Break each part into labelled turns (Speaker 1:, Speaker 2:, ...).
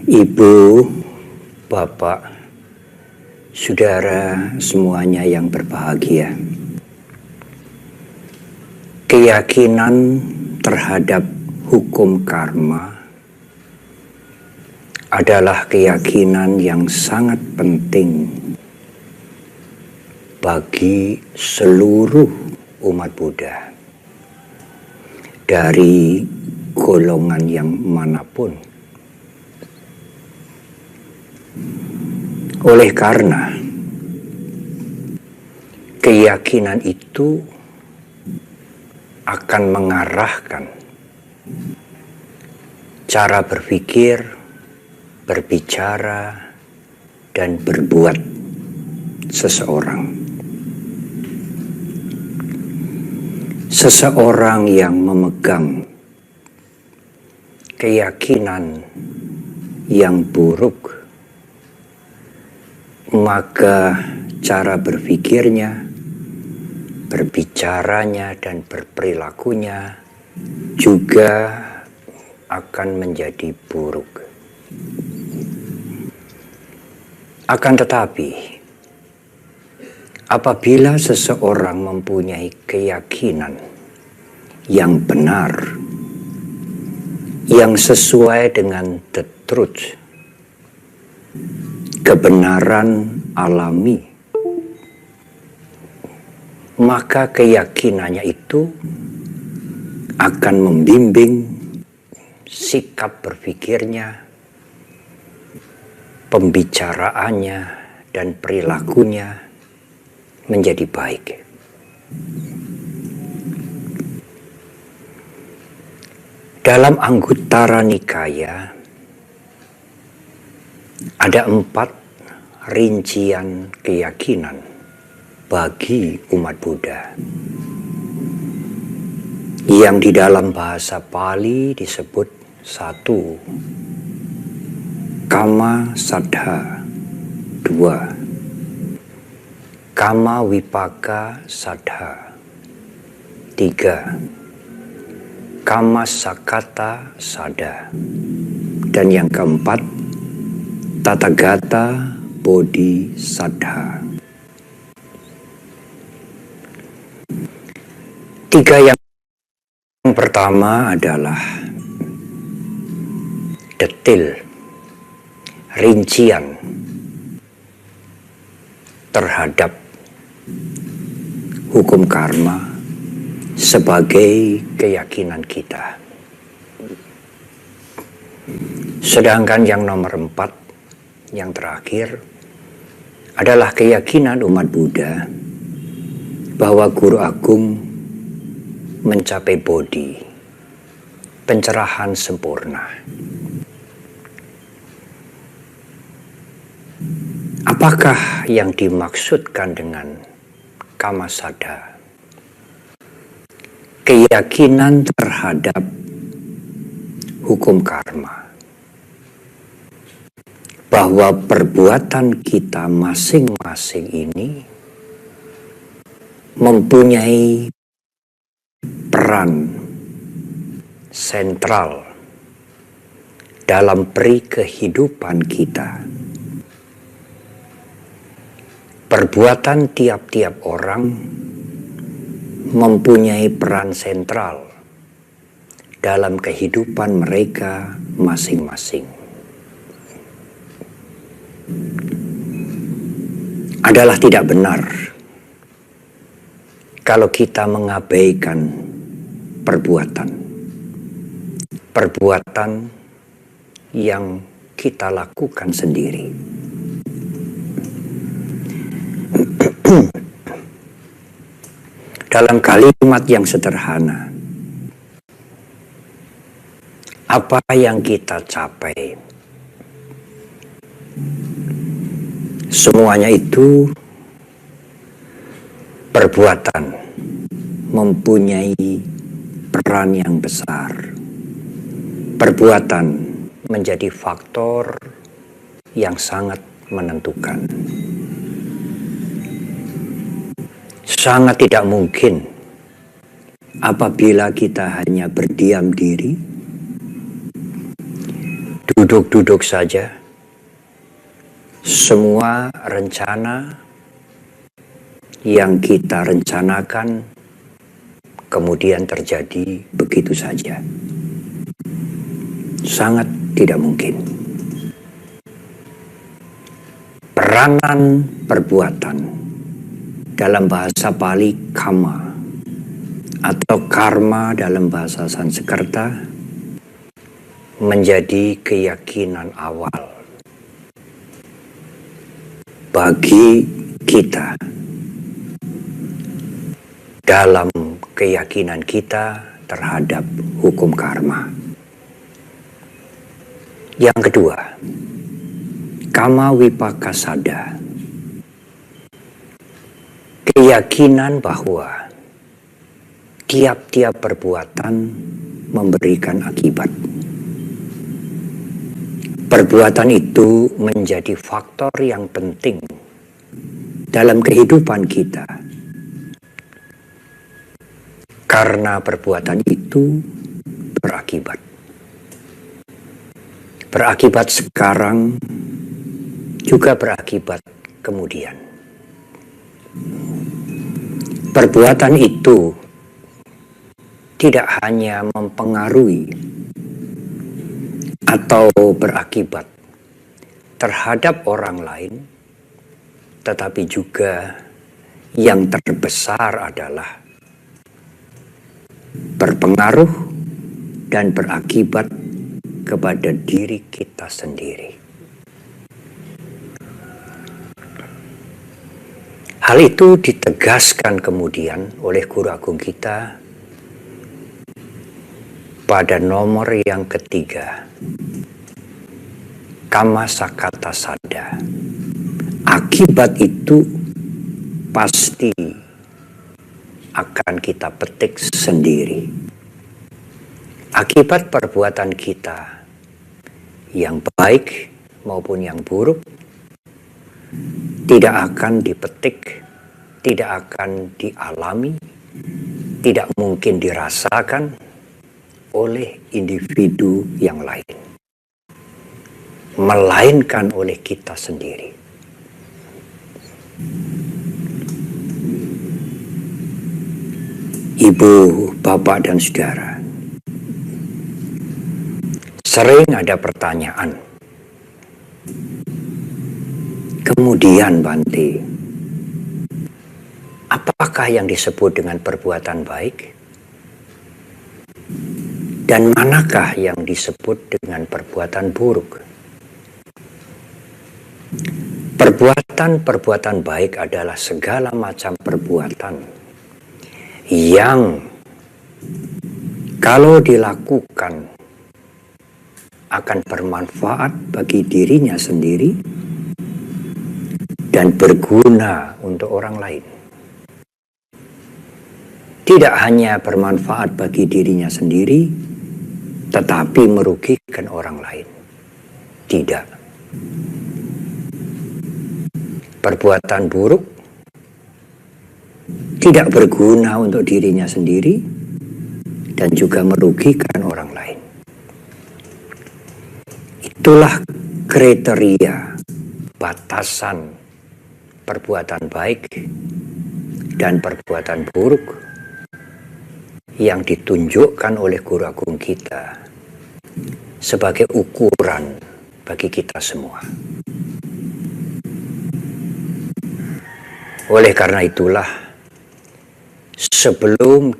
Speaker 1: Ibu, Bapak, Saudara semuanya yang berbahagia. Keyakinan terhadap hukum karma adalah keyakinan yang sangat penting bagi seluruh umat Buddha dari golongan yang manapun. Oleh karena keyakinan itu akan mengarahkan cara berpikir, berbicara, dan berbuat seseorang. Seseorang yang memegang keyakinan yang buruk, maka cara berpikirnya, berbicaranya, dan berperilakunya juga akan menjadi buruk. Akan tetapi, apabila seseorang mempunyai keyakinan yang benar, yang sesuai dengan the truth, kebenaran alami, maka keyakinannya itu akan membimbing sikap berpikirnya, pembicaraannya, dan perilakunya menjadi baik. Dalam Anguttara Nikaya ada 4 rincian keyakinan bagi umat Buddha yang di dalam bahasa Pali disebut 1. Kama Saddha, 2. Kama Vipaka Saddha, 3. Kama Sakata Saddha, dan yang keempat, Tathagata Bodhisattva. 3 yang pertama adalah detil, rincian terhadap hukum karma sebagai keyakinan kita. Sedangkan yang nomor 4, yang terakhir, adalah keyakinan umat Buddha bahwa Guru Agung mencapai bodhi, pencerahan sempurna. Apakah yang dimaksudkan dengan Kama Saddha? Keyakinan terhadap hukum karma, bahwa perbuatan kita masing-masing ini mempunyai peran sentral dalam peri kehidupan kita. Perbuatan tiap-tiap orang mempunyai peran sentral dalam kehidupan mereka masing-masing. Adalah tidak benar kalau kita mengabaikan perbuatan yang kita lakukan sendiri. Dalam kalimat yang sederhana, apa yang kita capai, semuanya itu perbuatan mempunyai peran yang besar. Perbuatan menjadi faktor yang sangat menentukan. Sangat tidak mungkin apabila kita hanya berdiam diri, duduk-duduk saja, semua rencana yang kita rencanakan kemudian terjadi begitu saja. Sangat tidak mungkin. Peranan perbuatan dalam bahasa Pali kama atau karma dalam bahasa Sanskerta menjadi keyakinan awal bagi kita dalam keyakinan kita terhadap hukum karma. Yang kedua, kama wipakasada, keyakinan bahwa tiap-tiap perbuatan memberikan akibat. Perbuatan itu menjadi faktor yang penting dalam kehidupan kita. Karena perbuatan itu berakibat. Berakibat sekarang, juga berakibat kemudian. Perbuatan itu tidak hanya mempengaruhi atau berakibat terhadap orang lain, tetapi juga yang terbesar adalah berpengaruh dan berakibat kepada diri kita sendiri. Hal itu ditegaskan kemudian oleh Guru Agung kita pada nomor yang ketiga, kama sakata sada. Akibat itu pasti akan kita petik sendiri. Akibat perbuatan kita yang baik maupun yang buruk tidak akan dipetik, tidak akan dialami, tidak mungkin dirasakan oleh individu yang lain, melainkan oleh kita sendiri. Ibu, bapak, dan saudara, sering ada pertanyaan, kemudian Bante, apakah yang disebut dengan perbuatan baik? Dan manakah yang disebut dengan perbuatan buruk? Perbuatan-perbuatan baik adalah segala macam perbuatan yang kalau dilakukan akan bermanfaat bagi dirinya sendiri dan berguna untuk orang lain. Tidak hanya bermanfaat bagi dirinya sendiri, tetapi merugikan orang lain. Tidak. Perbuatan buruk tidak berguna untuk dirinya sendiri dan juga merugikan orang lain. Itulah kriteria batasan perbuatan baik dan perbuatan buruk yang ditunjukkan oleh Guru Agung kita sebagai ukuran bagi kita semua. Oleh karena itulah, sebelum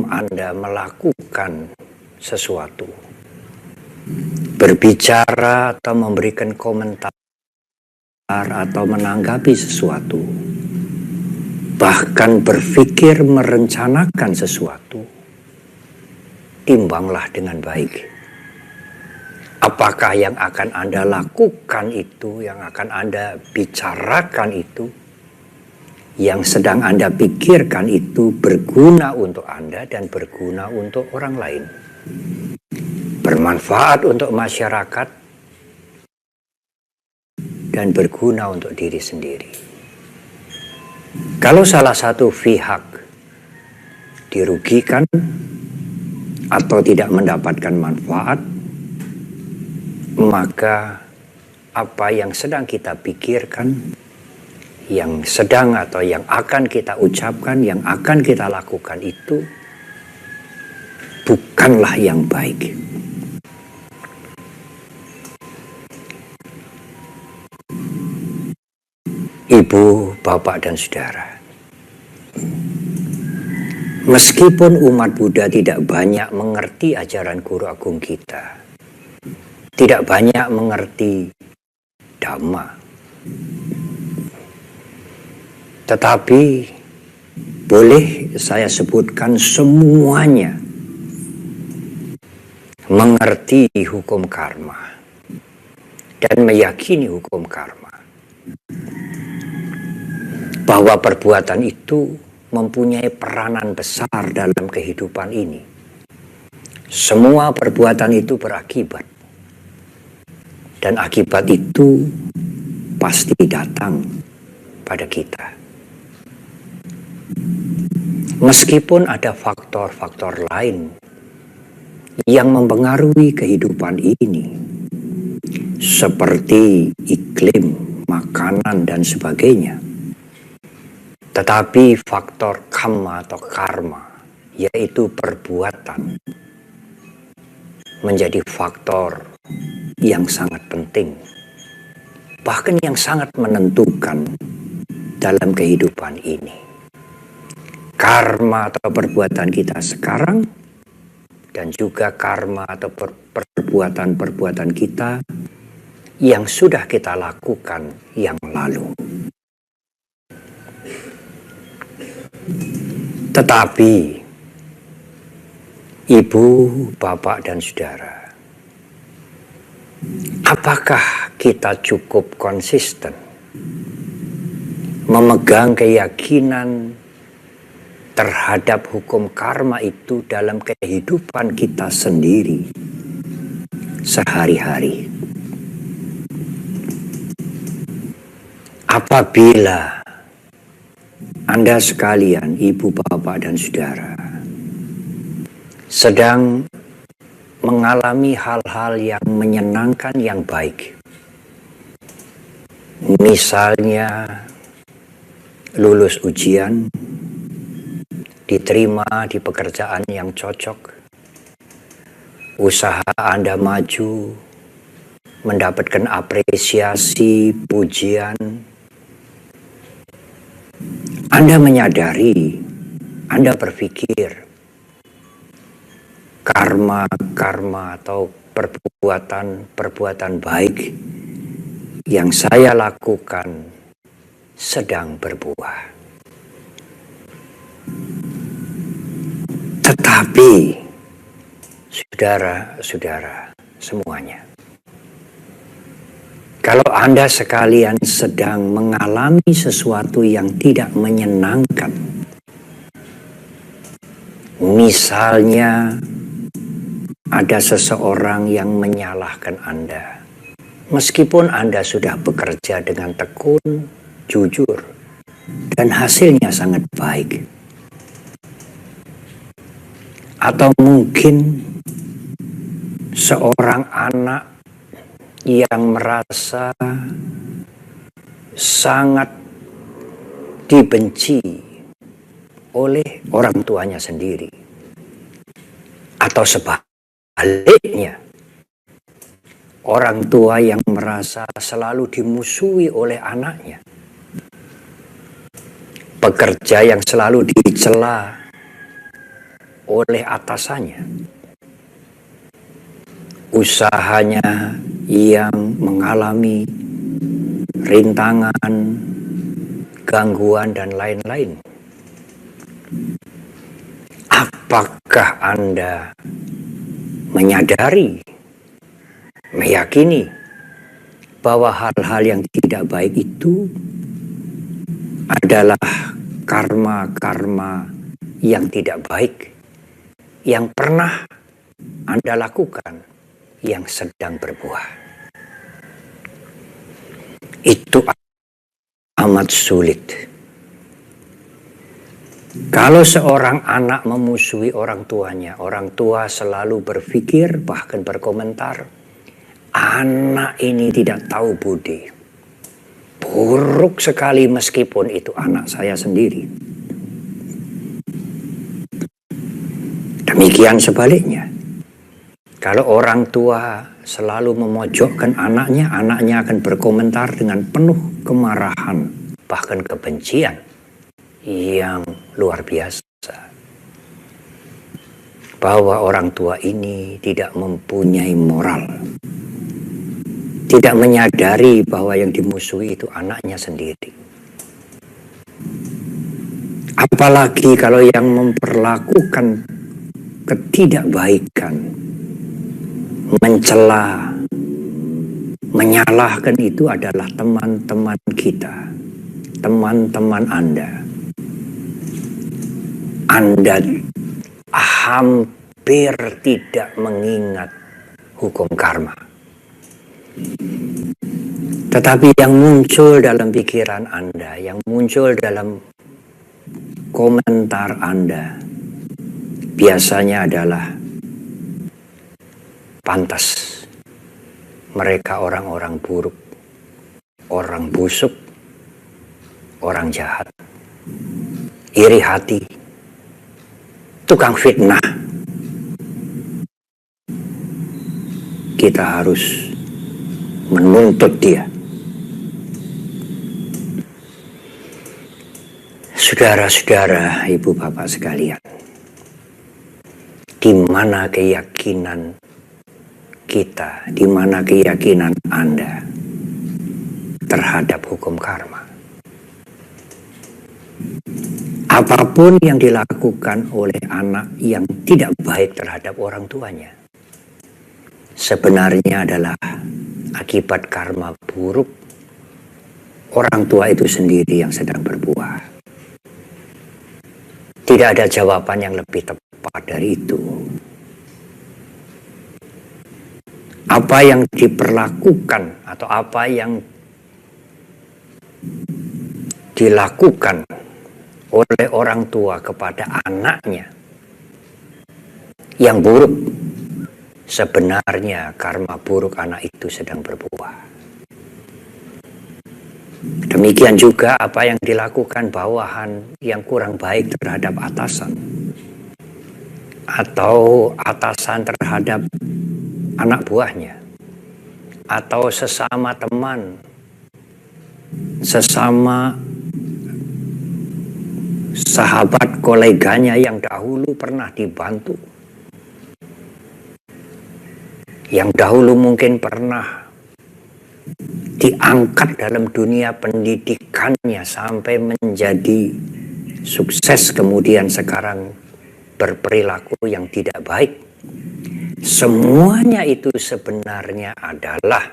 Speaker 1: Anda melakukan sesuatu, berbicara atau memberikan komentar atau menanggapi sesuatu, bahkan berpikir merencanakan sesuatu, timbanglah dengan baik. Apakah yang akan Anda lakukan itu, yang akan Anda bicarakan itu, yang sedang Anda pikirkan itu berguna untuk Anda dan berguna untuk orang lain, bermanfaat untuk masyarakat dan berguna untuk diri sendiri. Kalau salah satu pihak dirugikan atau tidak mendapatkan manfaat, maka apa yang sedang kita pikirkan, yang sedang atau yang akan kita ucapkan, yang akan kita lakukan itu bukanlah yang baik. Ibu, bapak, dan saudara, meskipun umat Buddha tidak banyak mengerti ajaran guru agung kita, tidak banyak mengerti Dhamma, tetapi boleh saya sebutkan semuanya mengerti hukum karma dan meyakini hukum karma, bahwa perbuatan itu mempunyai peranan besar dalam kehidupan ini. Semua perbuatan itu berakibat, dan akibat itu pasti datang pada kita. Meskipun ada faktor-faktor lain yang mempengaruhi kehidupan ini, seperti iklim, makanan, dan sebagainya, tetapi faktor kamma atau karma, yaitu perbuatan, menjadi faktor yang sangat penting, bahkan yang sangat menentukan dalam kehidupan ini. Karma atau perbuatan kita sekarang, dan juga karma atau perbuatan-perbuatan kita yang sudah kita lakukan yang lalu. Tetapi, ibu, bapak, dan saudara, apakah kita cukup konsisten memegang keyakinan terhadap hukum karma itu dalam kehidupan kita sendiri sehari-hari? Apabila Anda sekalian, ibu, bapak, dan saudara, sedang mengalami hal-hal yang menyenangkan, yang baik, misalnya lulus ujian, diterima di pekerjaan yang cocok, usaha Anda maju, mendapatkan apresiasi, pujian, Anda menyadari, Anda berpikir, karma atau perbuatan baik yang saya lakukan sedang berbuah. Tetapi, saudara-saudara semuanya, kalau Anda sekalian sedang mengalami sesuatu yang tidak menyenangkan, misalnya ada seseorang yang menyalahkan Anda, meskipun Anda sudah bekerja dengan tekun, jujur, dan hasilnya sangat baik. Atau mungkin seorang anak yang merasa sangat dibenci oleh orang tuanya sendiri, atau sebaliknya, orang tua yang merasa selalu dimusuhi oleh anaknya, pekerja yang selalu dicela oleh atasannya, usahanya yang mengalami rintangan, gangguan, dan lain-lain. Apakah Anda menyadari, meyakini bahwa hal-hal yang tidak baik itu adalah karma-karma yang tidak baik yang pernah Anda lakukan, yang sedang berbuah? Itu amat sulit. Kalau seorang anak memusuhi orang tuanya, orang tua selalu berpikir, bahkan berkomentar, anak ini tidak tahu budi. Buruk sekali meskipun itu anak saya sendiri. Demikian sebaliknya. Kalau orang tua selalu memojokkan anaknya, anaknya akan berkomentar dengan penuh kemarahan, bahkan kebencian yang luar biasa. Bahwa orang tua ini tidak mempunyai moral. Tidak menyadari bahwa yang dimusuhi itu anaknya sendiri. Apalagi kalau yang memperlakukan ketidakbaikan, mencela, menyalahkan itu adalah teman-teman kita, teman-teman Anda. Anda hampir tidak mengingat hukum karma. Tetapi yang muncul dalam pikiran Anda, yang muncul dalam komentar Anda, biasanya adalah pantas mereka orang-orang buruk, orang busuk, orang jahat, iri hati, tukang fitnah. Kita harus menuntut dia. Saudara-saudara, ibu bapak sekalian, di mana keyakinan kita, di mana keyakinan Anda terhadap hukum karma? Apapun yang dilakukan oleh anak yang tidak baik terhadap orang tuanya, sebenarnya adalah akibat karma buruk orang tua itu sendiri yang sedang berbuah. Tidak ada jawaban yang lebih tepat dari itu. Apa yang diperlakukan atau apa yang dilakukan oleh orang tua kepada anaknya yang buruk, sebenarnya karma buruk anak itu sedang berbuah. Demikian juga apa yang dilakukan bawahan yang kurang baik terhadap atasan, atau atasan terhadap anak buahnya, atau sesama teman, sesama sahabat koleganya yang dahulu pernah dibantu, yang dahulu mungkin pernah diangkat dalam dunia pendidikannya sampai menjadi sukses, kemudian sekarang berperilaku yang tidak baik. Semuanya itu sebenarnya adalah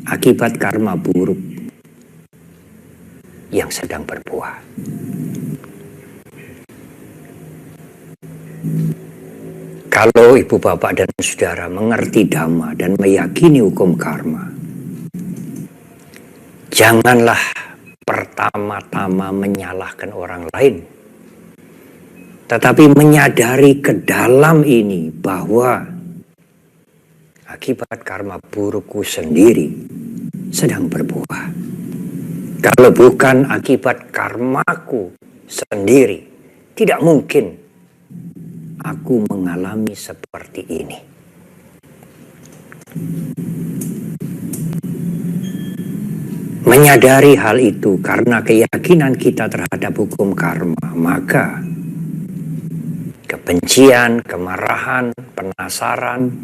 Speaker 1: akibat karma buruk yang sedang berbuah. Kalau ibu bapak dan saudara mengerti dhamma dan meyakini hukum karma, janganlah pertama-tama menyalahkan orang lain, tetapi menyadari ke dalam ini bahwa akibat karma burukku sendiri sedang berbuah. Kalau bukan akibat karmaku sendiri, tidak mungkin aku mengalami seperti ini. Menyadari hal itu karena keyakinan kita terhadap hukum karma, maka kebencian, kemarahan, penasaran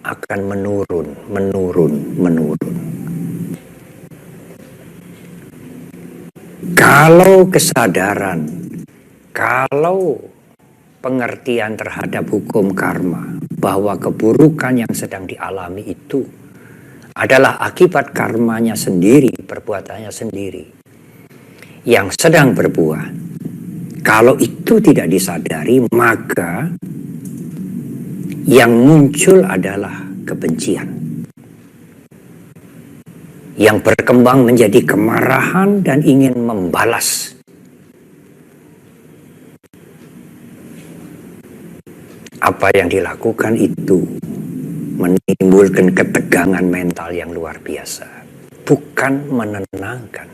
Speaker 1: akan menurun. Kalau kesadaran, kalau pengertian terhadap hukum karma bahwa keburukan yang sedang dialami itu adalah akibat karmanya sendiri, perbuatannya sendiri yang sedang berbuah. Kalau itu tidak disadari, maka yang muncul adalah kebencian, yang berkembang menjadi kemarahan dan ingin membalas. Apa yang dilakukan itu menimbulkan ketegangan mental yang luar biasa, bukan menenangkan.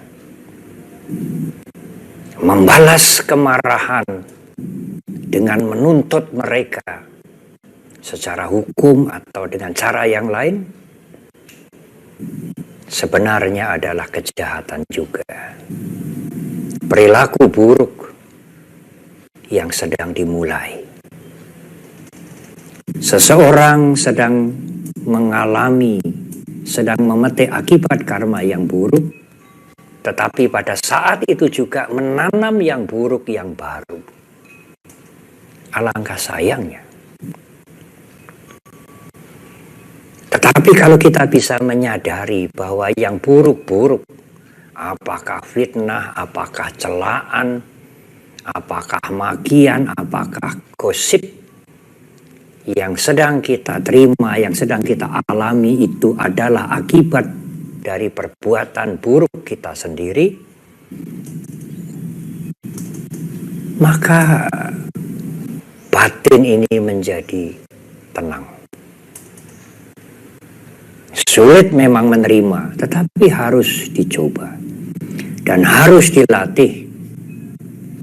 Speaker 1: Membalas kemarahan dengan menuntut mereka secara hukum atau dengan cara yang lain sebenarnya adalah kejahatan juga. Perilaku buruk yang sedang dimulai. Seseorang sedang mengalami, sedang memetik akibat karma yang buruk, tetapi pada saat itu juga menanam yang buruk yang baru. Alangkah sayangnya. Tetapi kalau kita bisa menyadari bahwa yang buruk-buruk, apakah fitnah, apakah celaan, apakah makian, apakah gosip, yang sedang kita terima, yang sedang kita alami itu adalah akibat dari perbuatan buruk kita sendiri, maka batin ini menjadi tenang. Sulit memang menerima, tetapi harus dicoba dan harus dilatih,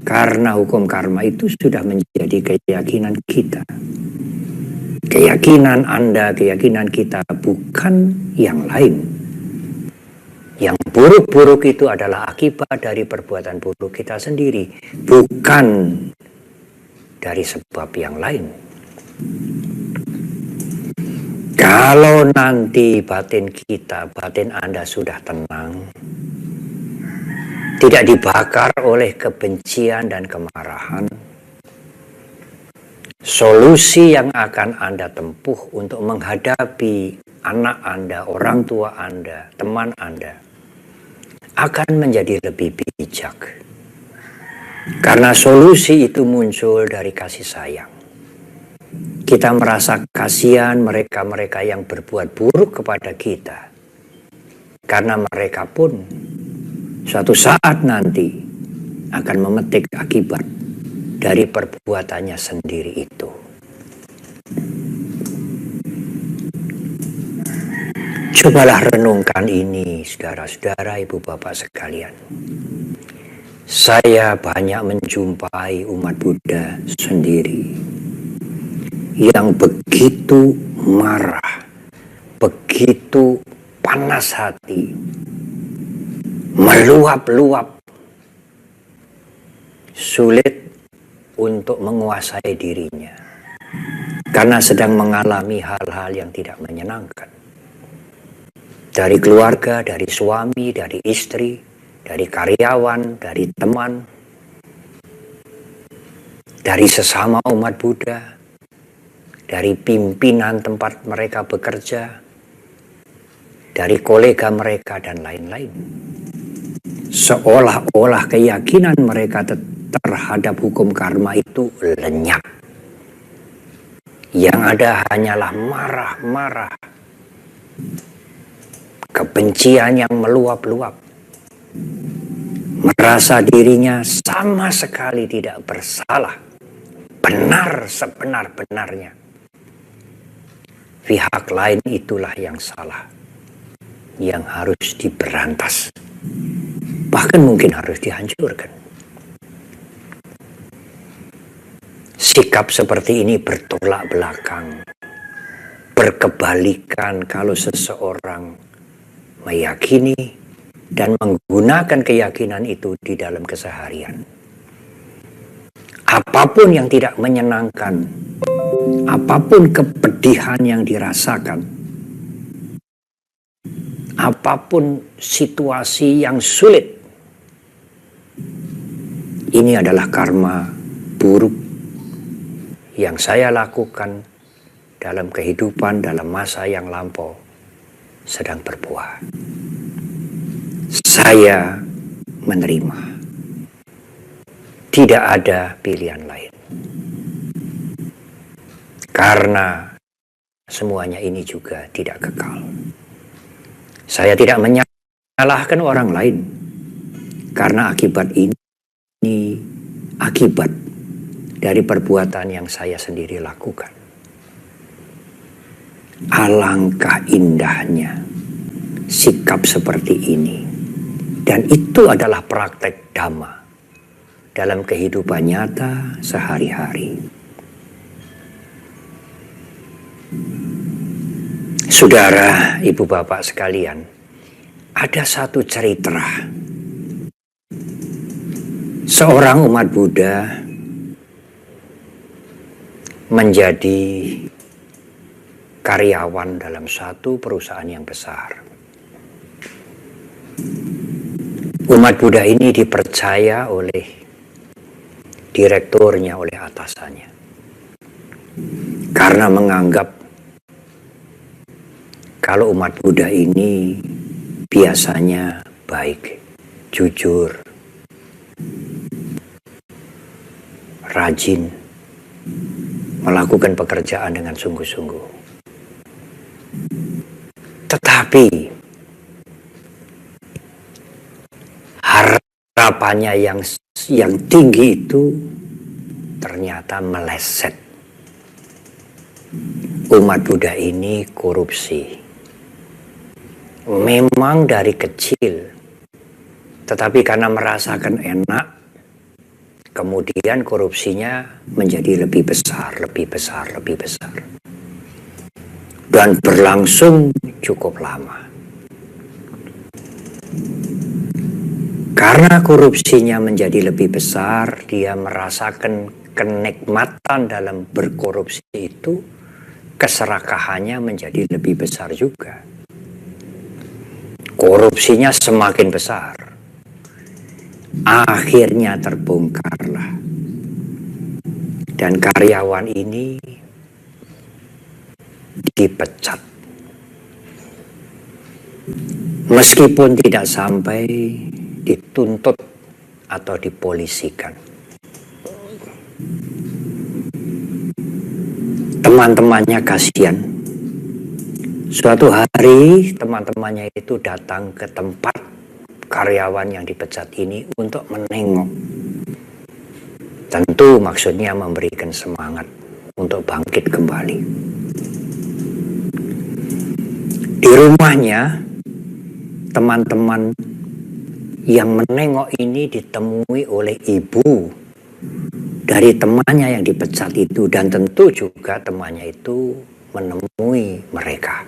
Speaker 1: karena hukum karma itu sudah menjadi keyakinan kita. Keyakinan Anda, keyakinan kita, bukan yang lain. Yang buruk-buruk itu adalah akibat dari perbuatan buruk kita sendiri, bukan dari sebab yang lain. Kalau nanti batin kita, batin Anda sudah tenang, tidak dibakar oleh kebencian dan kemarahan, solusi yang akan Anda tempuh untuk menghadapi anak Anda, orang tua Anda, teman Anda, akan menjadi lebih bijak. Karena solusi itu muncul dari kasih sayang. Kita merasa kasihan mereka-mereka yang berbuat buruk kepada kita. Karena mereka pun suatu saat nanti akan memetik akibat dari perbuatannya sendiri itu. Cobalah renungkan ini, saudara-saudara, ibu bapak sekalian. Saya banyak menjumpai umat Buddha sendiri yang begitu marah, begitu panas hati, meluap-luap, sulit untuk menguasai dirinya karena sedang mengalami hal-hal yang tidak menyenangkan. Dari keluarga, dari suami, dari istri, dari karyawan, dari teman, dari sesama umat Buddha, dari pimpinan tempat mereka bekerja, dari kolega mereka, dan lain-lain. Seolah-olah keyakinan mereka terhadap hukum karma itu lenyap. Yang ada hanyalah marah-marah, kebencian yang meluap-luap, merasa dirinya sama sekali tidak bersalah, benar sebenar-benarnya. Pihak lain itulah yang salah, yang harus diberantas, bahkan mungkin harus dihancurkan. Sikap seperti ini bertolak belakang, berkebalikan kalau seseorang meyakini dan menggunakan keyakinan itu di dalam keseharian. Apapun yang tidak menyenangkan, apapun kepedihan yang dirasakan, apapun situasi yang sulit, ini adalah karma buruk yang saya lakukan dalam kehidupan, dalam masa yang lampau, sedang berbuah. Saya menerima. Tidak ada pilihan lain. Karena semuanya ini juga tidak kekal. Saya tidak menyalahkan orang lain. Karena akibat ini akibat dari perbuatan yang saya sendiri lakukan. Alangkah indahnya sikap seperti ini. Dan itu adalah praktek Dhamma dalam kehidupan nyata sehari-hari. Saudara, ibu bapak sekalian, ada satu cerita. Seorang umat Buddha menjadi karyawan dalam satu perusahaan yang besar. Umat Buddha ini dipercaya oleh direkturnya, oleh atasannya, karena menganggap kalau umat Buddha ini biasanya baik, jujur, rajin, melakukan pekerjaan dengan sungguh-sungguh. Tetapi harapannya yang tinggi itu ternyata meleset. Umat Buddha ini korupsi. Memang dari kecil, tetapi karena merasakan enak, kemudian korupsinya menjadi lebih besar, lebih besar, lebih besar. Dan berlangsung cukup lama. Karena korupsinya menjadi lebih besar, dia merasakan kenikmatan dalam berkorupsi itu, keserakahannya menjadi lebih besar juga. Korupsinya semakin besar. Akhirnya terbongkarlah. Dan karyawan ini dipecat. Meskipun tidak sampai dituntut atau dipolisikan. Teman-temannya kasihan. Suatu hari teman-temannya itu datang ke tempat karyawan yang dipecat ini untuk menengok. Tentu maksudnya memberikan semangat untuk bangkit kembali. Di rumahnya, teman-teman yang menengok ini ditemui oleh ibu dari temannya yang dipecat itu, dan tentu juga temannya itu menemui mereka.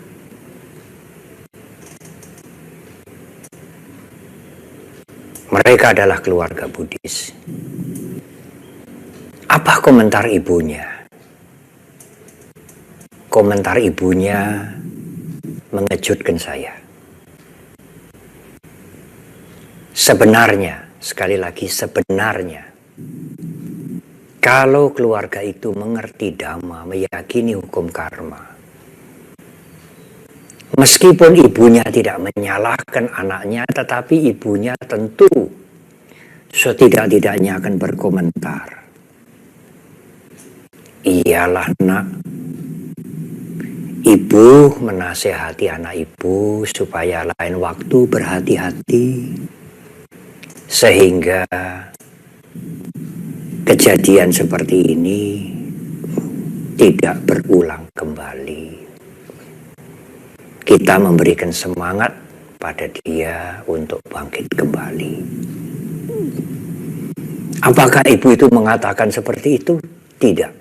Speaker 1: Mereka adalah keluarga Buddhis. Apa komentar ibunya? Komentar ibunya mengejutkan saya. Sebenarnya, sekali lagi sebenarnya, kalau keluarga itu mengerti Dhamma, meyakini hukum karma, meskipun ibunya tidak menyalahkan anaknya, tetapi ibunya tentu setidak-tidaknya akan berkomentar. Iyalah nak, ibu menasehati anak ibu supaya lain waktu berhati-hati, sehingga kejadian seperti ini tidak berulang kembali. Kita memberikan semangat pada dia untuk bangkit kembali. Apakah ibu itu mengatakan seperti itu? Tidak.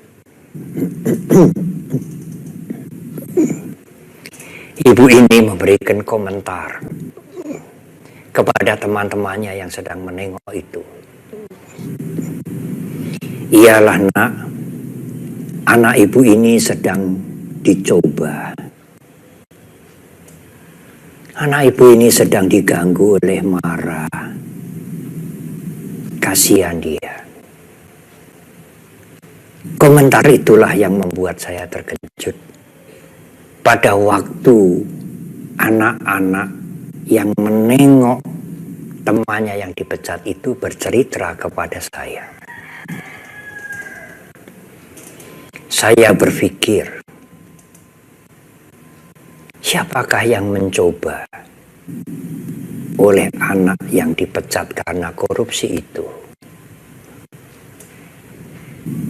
Speaker 1: Ibu ini memberikan komentar kepada teman-temannya yang sedang menengok itu. Iyalah nak, anak ibu ini sedang dicoba. Anak ibu ini sedang diganggu oleh Mara. Kasihan dia. Komentar itulah yang membuat saya terkejut. Pada waktu anak-anak yang menengok temannya yang dipecat itu bercerita kepada saya. Saya berpikir, siapakah yang mencoba oleh anak yang dipecat karena korupsi itu?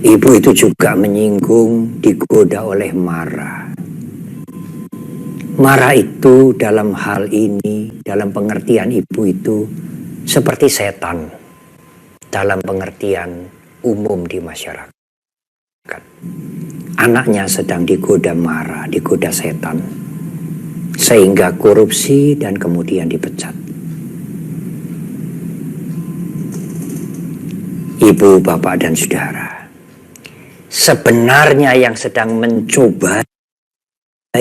Speaker 1: Ibu itu juga menyinggung, digoda oleh Mara. Marah itu dalam hal ini, dalam pengertian ibu itu seperti setan dalam pengertian umum di masyarakat. Anaknya sedang digoda marah, digoda setan, sehingga korupsi dan kemudian dipecat. Ibu, bapak, dan saudara, sebenarnya yang sedang mencoba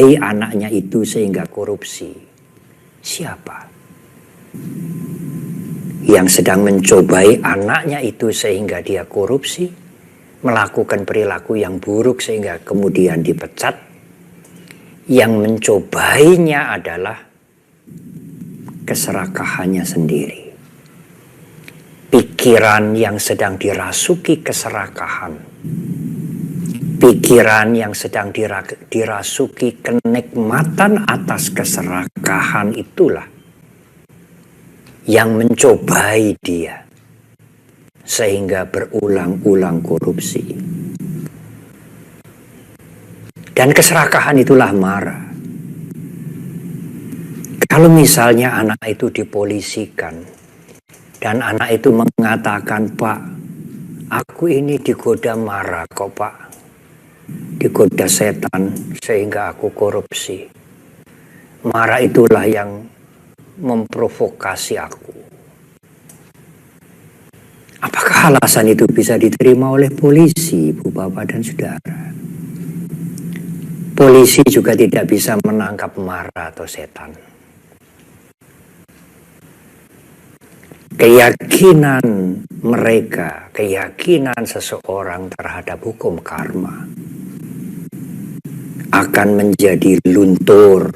Speaker 1: anaknya itu sehingga korupsi, siapa? Yang sedang mencobai anaknya itu sehingga dia korupsi, melakukan perilaku yang buruk sehingga kemudian dipecat. Yang mencobainya adalah keserakahannya sendiri. Pikiran yang sedang dirasuki keserakahan, pikiran yang sedang dirasuki kenikmatan atas keserakahan itulah yang mencobai dia sehingga berulang-ulang korupsi. Dan keserakahan itulah marah. Kalau misalnya anak itu dipolisikan dan anak itu mengatakan, "Pak, aku ini digoda marah kok, Pak. Digoda setan sehingga aku korupsi. Marah itulah yang memprovokasi aku." Apakah alasan itu bisa diterima oleh polisi, Ibu, Bapak, dan Saudara? Polisi juga tidak bisa menangkap marah atau setan. Keyakinan mereka, keyakinan seseorang terhadap hukum karma akan menjadi luntur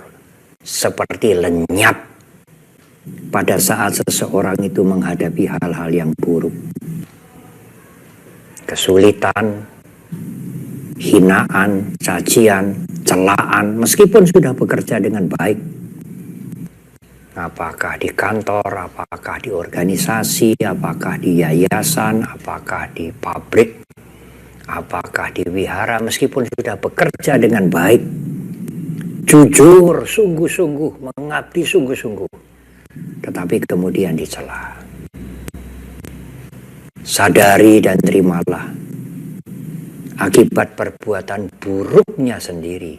Speaker 1: seperti lenyap pada saat seseorang itu menghadapi hal-hal yang buruk. Kesulitan, hinaan, cacian, celaan, meskipun sudah bekerja dengan baik. Apakah di kantor, apakah di organisasi, apakah di yayasan, apakah di pabrik, apakah di wihara, meskipun sudah bekerja dengan baik, jujur, sungguh-sungguh, mengabdi sungguh-sungguh, tetapi kemudian dicela. Sadari dan terimalah akibat perbuatan buruknya sendiri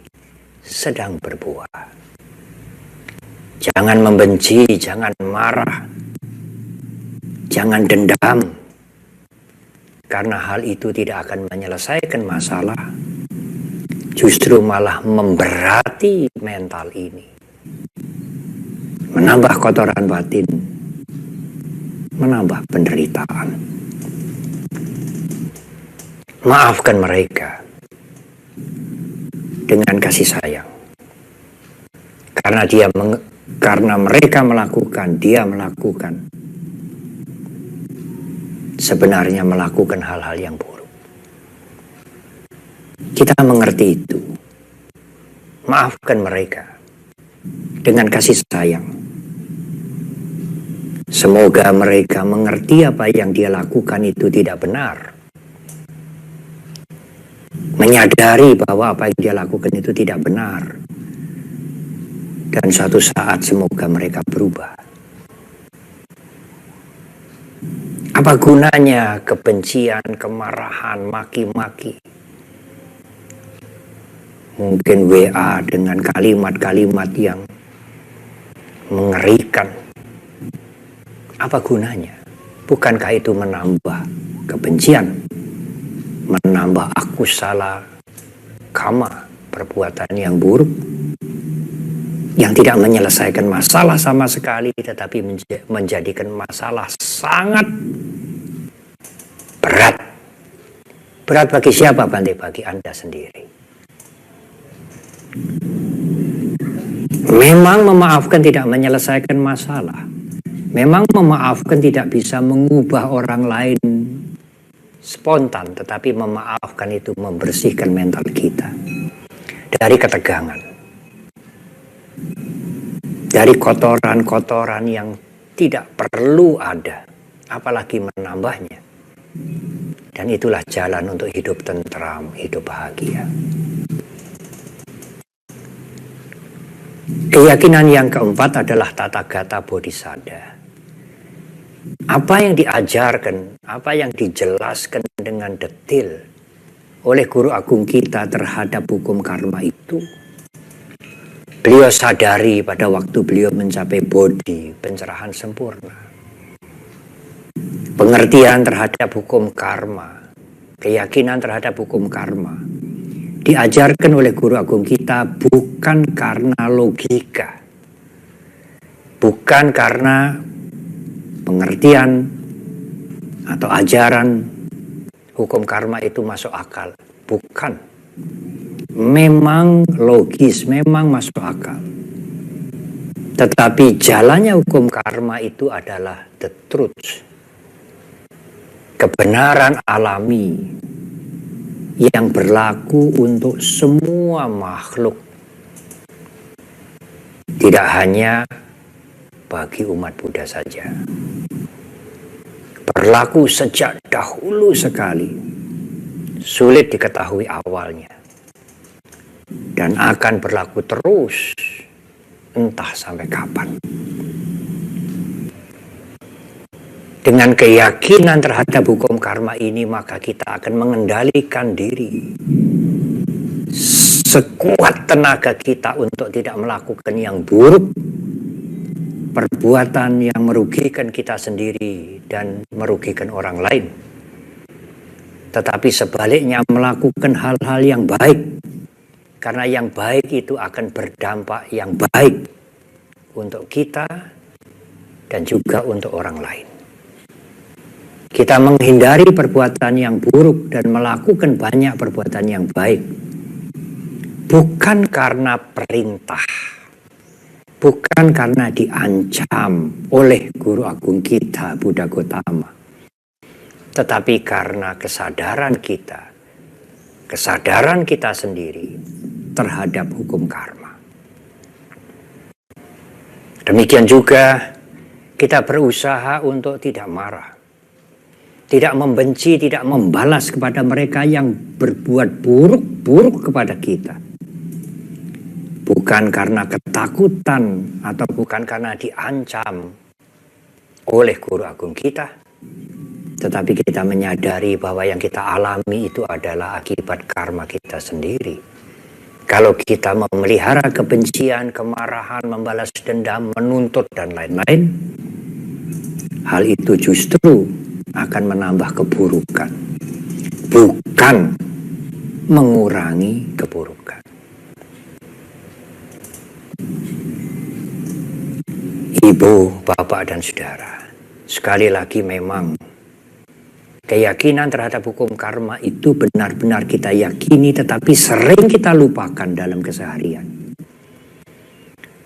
Speaker 1: sedang berbuah. Jangan membenci, jangan marah, jangan dendam, karena hal itu tidak akan menyelesaikan masalah, justru malah memberati mental ini, menambah kotoran batin, menambah penderitaan. Maafkan mereka dengan kasih sayang, karena mereka melakukan, dia melakukan, sebenarnya melakukan hal-hal yang buruk. Kita mengerti itu. Maafkan mereka dengan kasih sayang. Semoga mereka mengerti apa yang dia lakukan itu tidak benar. Menyadari bahwa apa yang dia lakukan itu tidak benar. Dan suatu saat semoga mereka berubah. Apa gunanya kebencian, kemarahan, maki-maki? Mungkin WA dengan kalimat-kalimat yang mengerikan. Apa gunanya? Bukankah itu menambah kebencian? Menambah aku salah, kama, perbuatan yang buruk? Yang tidak menyelesaikan masalah sama sekali, tetapi menjadikan masalah sangat berat. Berat bagi siapa, Bante? Bagi Anda sendiri. Memang memaafkan tidak menyelesaikan masalah. Memang memaafkan tidak bisa mengubah orang lain spontan, tetapi memaafkan itu membersihkan mental kita dari ketegangan, dari kotoran-kotoran yang tidak perlu ada, apalagi menambahnya. Dan itulah jalan untuk hidup tentram, hidup bahagia. Keyakinan yang keempat adalah Tathagata Bodhisattva. Apa yang diajarkan, apa yang dijelaskan dengan detail oleh guru agung kita terhadap hukum karma itu, beliau sadari pada waktu beliau mencapai bodhi, pencerahan sempurna. Pengertian terhadap hukum karma, keyakinan terhadap hukum karma diajarkan oleh guru agung kita bukan karena logika, bukan karena pengertian atau ajaran hukum karma itu masuk akal. Bukan. Memang logis, memang masuk akal. Tetapi jalannya hukum karma itu adalah the truth. Kebenaran alami yang berlaku untuk semua makhluk. Tidak hanya bagi umat Buddha saja. Berlaku sejak dahulu sekali. Sulit diketahui awalnya. Dan akan berlaku terus. Entah sampai kapan. Dengan keyakinan terhadap hukum karma ini, maka kita akan mengendalikan diri sekuat tenaga kita untuk tidak melakukan yang buruk, perbuatan yang merugikan kita sendiri dan merugikan orang lain. Tetapi sebaliknya melakukan hal-hal yang baik, karena yang baik itu akan berdampak yang baik untuk kita dan juga untuk orang lain. Kita menghindari perbuatan yang buruk dan melakukan banyak perbuatan yang baik. Bukan karena perintah. Bukan karena diancam oleh guru agung kita, Buddha Gautama. Tetapi karena kesadaran kita sendiri terhadap hukum karma. Demikian juga kita berusaha untuk tidak marah. Tidak membenci, tidak membalas kepada mereka yang berbuat buruk kepada kita. Bukan karena ketakutan atau bukan karena diancam oleh guru agung kita. Tetapi kita menyadari bahwa yang kita alami itu adalah akibat karma kita sendiri. Kalau kita memelihara kebencian, kemarahan, membalas dendam, menuntut dan lain-lain, hal itu justru akan menambah keburukan, bukan mengurangi keburukan. Ibu, bapak, dan saudara, sekali lagi memang keyakinan terhadap hukum karma itu benar-benar kita yakini, tetapi sering kita lupakan dalam keseharian.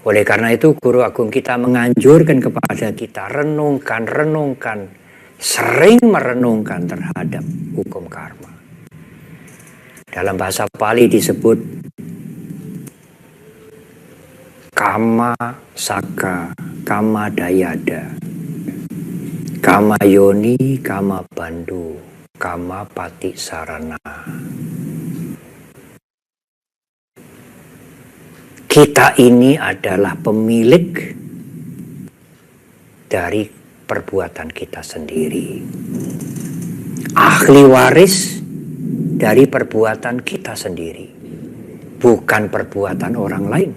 Speaker 1: Oleh karena itu, guru agung kita menganjurkan kepada kita renungkan, sering merenungkan terhadap hukum karma. Dalam bahasa Pali disebut kama saka, kama dayada, kama yoni, kama bandu, kama pati sarana. Kita ini adalah pemilik dari perbuatan kita sendiri. Ahli waris dari perbuatan kita sendiri. Bukan perbuatan orang lain.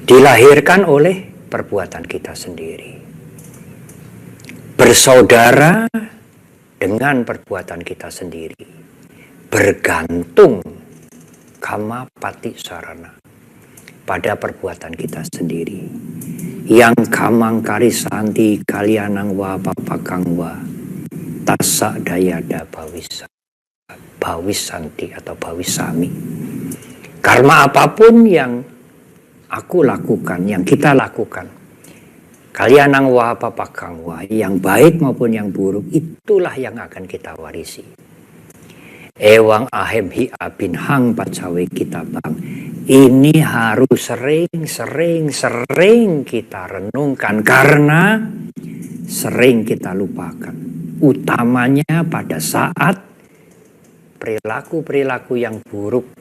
Speaker 1: Dilahirkan oleh perbuatan kita sendiri. Bersaudara dengan perbuatan kita sendiri. Bergantung kama pati sarana pada perbuatan kita sendiri. Yang kamang karisanti kalianang wa papakang wa tasa dayada bawisanti atau bawisami. Karma apapun yang aku lakukan, yang kita lakukan, kalianang wa papakang wa, yang baik maupun yang buruk, itulah yang akan kita warisi. Ewang ahem hi abin hang pacawe kita bang. Ini harus sering kita renungkan karena sering kita lupakan. Utamanya pada saat perilaku-perilaku yang buruk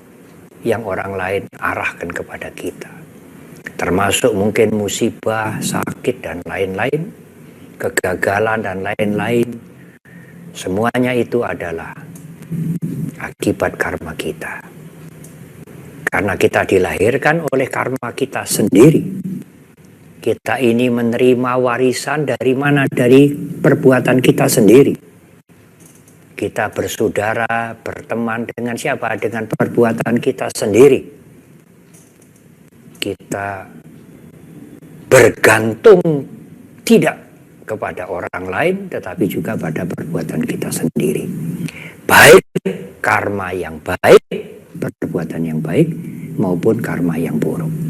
Speaker 1: yang orang lain arahkan kepada kita. Termasuk mungkin musibah, sakit, dan lain-lain, kegagalan, dan lain-lain. Semuanya itu adalah akibat karma kita. Karena kita dilahirkan oleh karma kita sendiri. Kita ini menerima warisan dari mana? Dari perbuatan kita sendiri. Kita bersaudara, berteman dengan siapa? Dengan perbuatan kita sendiri. Kita bergantung tidak kepada orang lain, tetapi juga pada perbuatan kita sendiri. Baik karma yang baik, perbuatan yang baik, maupun karma yang buruk.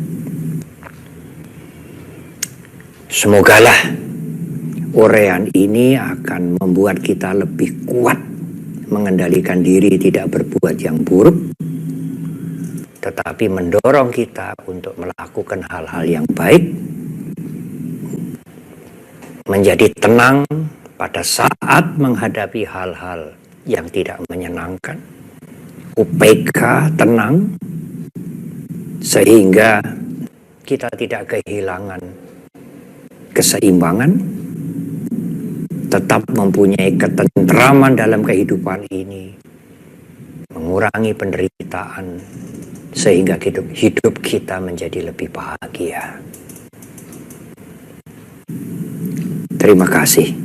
Speaker 1: Semogalah uraian ini akan membuat kita lebih kuat mengendalikan diri tidak berbuat yang buruk, tetapi mendorong kita untuk melakukan hal-hal yang baik, menjadi tenang pada saat menghadapi hal-hal yang tidak menyenangkan, UPK tenang, sehingga kita tidak kehilangan keseimbangan, tetap mempunyai ketentraman dalam kehidupan ini, mengurangi penderitaan, sehingga hidup kita menjadi lebih bahagia. Terima kasih.